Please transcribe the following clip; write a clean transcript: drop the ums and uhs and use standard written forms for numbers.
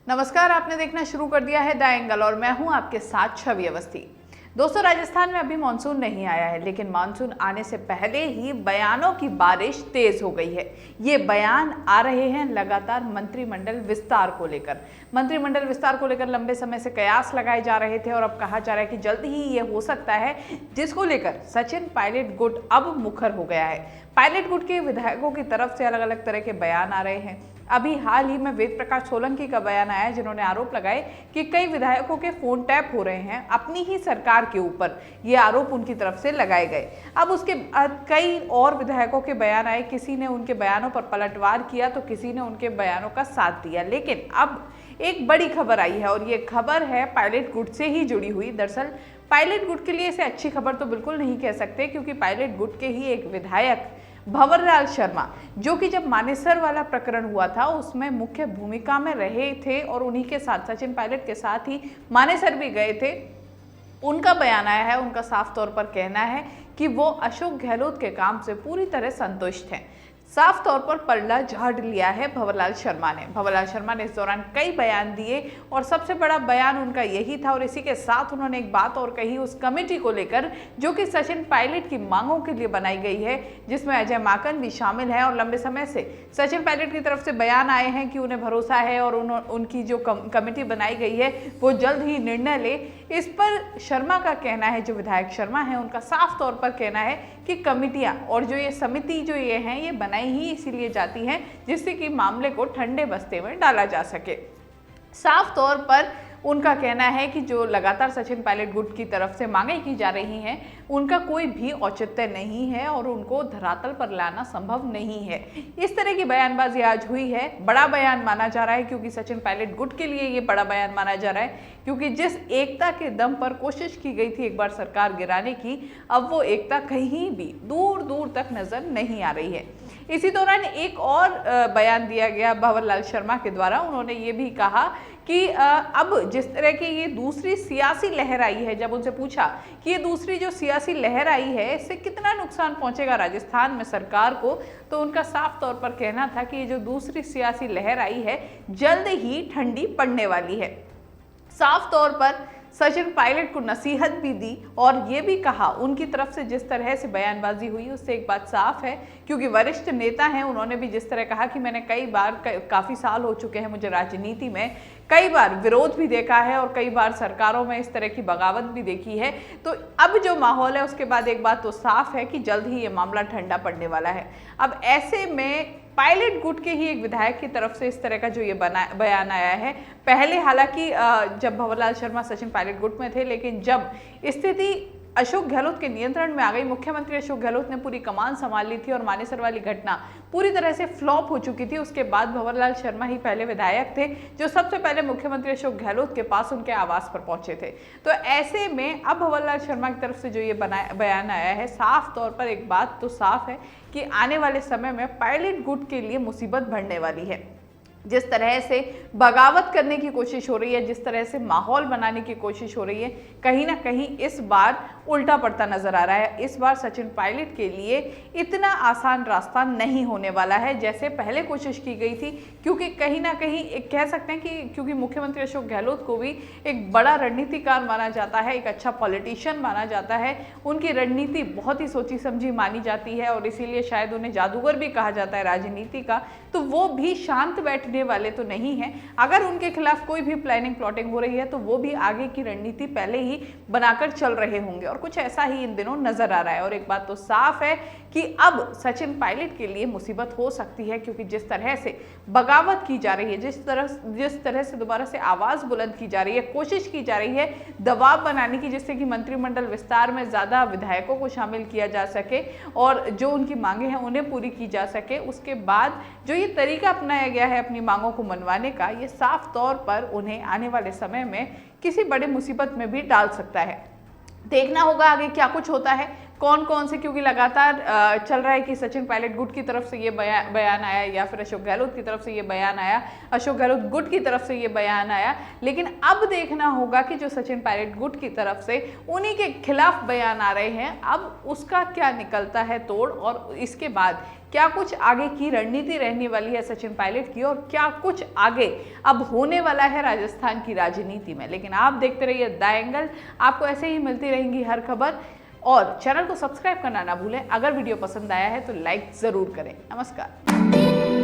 नमस्कार, आपने देखना शुरू कर दिया है द एंगल और मैं हूं आपके साथ छवि अवस्थी। दोस्तों, राजस्थान में अभी मानसून नहीं आया है, लेकिन मानसून आने से पहले ही बयानों की बारिश तेज हो गई है। ये बयान आ रहे हैं लगातार मंत्रिमंडल विस्तार को लेकर। मंत्रिमंडल विस्तार को लेकर लंबे समय से कयास लगाए जा रहे थे और अब कहा जा रहा है कि जल्द ही ये हो सकता है, जिसको लेकर सचिन पायलट गुट अब मुखर हो गया है। पायलट गुट के विधायकों की तरफ से अलग अलग तरह के बयान आ रहे हैं। अभी हाल ही में वेद प्रकाश सोलंकी का बयान आया, जिन्होंने आरोप लगाए कि कई विधायकों के फोन टैप हो रहे हैं अपनी ही सरकार के ऊपर। ये आरोप उनकी तरफ से लगाए गए। अब उसके कई और विधायकों के बयान आए, किसी ने उनके बयानों पर पलटवार किया तो किसी ने उनके बयानों का साथ दिया। लेकिन अब एक बड़ी खबर आई है और ये खबर है पायलट गुट से ही जुड़ी हुई। दरअसल पायलट गुट के लिए इसे अच्छी खबर तो बिल्कुल नहीं कह सकते, क्योंकि पायलट गुट के ही एक विधायक भंवरलाल शर्मा, जो कि जब मानेसर वाला प्रकरण हुआ था उसमें मुख्य भूमिका में रहे थे और उन्हीं के साथ सचिन पायलट के साथ ही मानेसर भी गए थे, उनका बयान आया है। उनका साफ तौर पर कहना है कि वो अशोक गहलोत के काम से पूरी तरह संतुष्ट हैं। साफ तौर पर पलड़ा झाड़ लिया है भंवरलाल शर्मा ने। भंवरलाल शर्मा ने इस दौरान कई बयान दिए और सबसे बड़ा बयान उनका यही था। और इसी के साथ उन्होंने एक बात और कही उस कमेटी को लेकर, जो कि सचिन पायलट की मांगों के लिए बनाई गई है, जिसमें अजय माकन भी शामिल है। और लंबे समय से सचिन पायलट की तरफ से बयान आए हैं कि उन्हें भरोसा है और उनकी जो कमेटी बनाई गई है वो जल्द ही निर्णय ले। इस पर शर्मा का कहना है, जो विधायक शर्मा है उनका साफ तौर पर कहना है कि कमेटियां और जो ये समिति जो ये हैं ये बनाई ही इसीलिए जाती हैं जिससे कि मामले को ठंडे बस्ते में डाला जा सके। साफ तौर पर उनका कहना है कि जो लगातार सचिन पायलट गुट की तरफ से मांगे की जा रही हैं उनका कोई भी औचित्य नहीं है और उनको धरातल पर लाना संभव नहीं है। इस तरह की बयानबाजी आज हुई है। बड़ा बयान माना जा रहा है, क्योंकि सचिन पायलट गुट के लिए ये बड़ा बयान माना जा रहा है, क्योंकि जिस एकता के दम पर कोशिश की गई थी एक बार सरकार गिराने की, अब वो एकता कहीं भी दूर दूर तक नजर नहीं आ रही है। इसी दौरान एक और बयान दिया गया भंवरलाल शर्मा के द्वारा। उन्होंने ये भी कहा कि अब जिस तरह की ये दूसरी सियासी लहर आई है, जब उनसे पूछा कि ये दूसरी जो सियासी लहर आई है इससे कितना नुकसान पहुंचेगा राजस्थान में सरकार को, तो उनका साफ तौर पर कहना था कि ये जो दूसरी सियासी लहर आई है जल्द ही ठंडी पड़ने वाली है। साफ तौर पर सचिन पायलट को नसीहत भी दी और ये भी कहा, उनकी तरफ से जिस तरह से बयानबाजी हुई उससे एक बात साफ है, क्योंकि वरिष्ठ नेता हैं, उन्होंने भी जिस तरह कहा कि मैंने कई बार काफ़ी साल हो चुके हैं मुझे राजनीति में, कई बार विरोध भी देखा है और कई बार सरकारों में इस तरह की बगावत भी देखी है। तो अब जो माहौल है उसके बाद एक बात तो साफ है कि जल्द ही ये मामला ठंडा पड़ने वाला है। अब ऐसे में पायलट गुट के ही एक विधायक की तरफ से इस तरह का जो ये बयान आया है, पहले हालांकि जब भंवरलाल शर्मा सचिन पायलट गुट में थे, लेकिन जब स्थिति अशोक गहलोत के नियंत्रण में आ गई, मुख्यमंत्री अशोक गहलोत ने पूरी कमान संभाल ली थी और मानेसर वाली घटना पूरी तरह से फ्लॉप हो चुकी थी, उसके बाद भंवरलाल शर्मा ही पहले विधायक थे जो सबसे पहले मुख्यमंत्री अशोक गहलोत के पास उनके आवास पर पहुंचे थे। तो ऐसे में अब भंवरलाल शर्मा की तरफ से जो ये बयान आया है, साफ तौर पर एक बात तो साफ है कि आने वाले समय में पायलट गुट के लिए मुसीबत बढ़ने वाली है। जिस तरह से बगावत करने की कोशिश हो रही है, जिस तरह से माहौल बनाने की कोशिश हो रही है, कहीं ना कहीं इस बार उल्टा पड़ता नजर आ रहा है। इस बार सचिन पायलट के लिए इतना आसान रास्ता नहीं होने वाला है जैसे पहले कोशिश की गई थी, क्योंकि कहीं ना कहीं एक कह सकते हैं कि क्योंकि मुख्यमंत्री अशोक गहलोत को भी एक बड़ा रणनीतिकार माना जाता है, एक अच्छा पॉलिटिशियन माना जाता है, उनकी रणनीति बहुत ही सोची समझी मानी जाती है और इसीलिए शायद उन्हें जादूगर भी कहा जाता है राजनीति का। तो वो भी शांत बैठने वाले तो नहीं है। अगर उनके खिलाफ कोई भी प्लानिंग प्लॉटिंग हो रही है तो वो भी आगे की रणनीति पहले ही बनाकर चल रहे होंगे और कुछ ऐसा ही इन दिनों नजर आ रहा है। और एक बात तो साफ है कि अब सचिन पायलट के लिए मुसीबत हो सकती है, क्योंकि जिस तरह से बगावत की जा रही है, जिस तरह से दोबारा से आवाज बुलंद की जा रही है, कोशिश की जा रही है दबाव बनाने की, जिससे कि मंत्रिमंडल विस्तार में ज्यादा विधायकों को शामिल किया जा सके और जो उनकी मांगे हैं उन्हें पूरी की जा सके। उसके बाद जो ये तरीका अपनाया गया है अपनी मांगों को मनवाने का, ये साफ तौर पर उन्हें आने वाले समय में किसी बड़ी मुसीबत में भी डाल सकता है। देखना होगा आगे क्या कुछ होता है। कौन कौन से, क्योंकि लगातार चल रहा है कि सचिन पायलट गुट की तरफ से ये बयान आया या फिर अशोक गहलोत की तरफ से ये बयान आया, अशोक गहलोत गुट की तरफ से ये बयान आया। लेकिन अब देखना होगा कि जो सचिन पायलट गुट की तरफ से उन्हीं के खिलाफ बयान आ रहे हैं, अब उसका क्या निकलता है तोड़, और इसके बाद क्या कुछ आगे की रणनीति रहने वाली है सचिन पायलट की, और क्या कुछ आगे अब होने वाला है राजस्थान की राजनीति में। लेकिन आप देखते रहिए द एंगल, आपको ऐसे ही मिलती रहेंगी हर खबर, और चैनल को सब्सक्राइब करना ना भूलें। अगर वीडियो पसंद आया है तो लाइक ज़रूर करें। नमस्कार।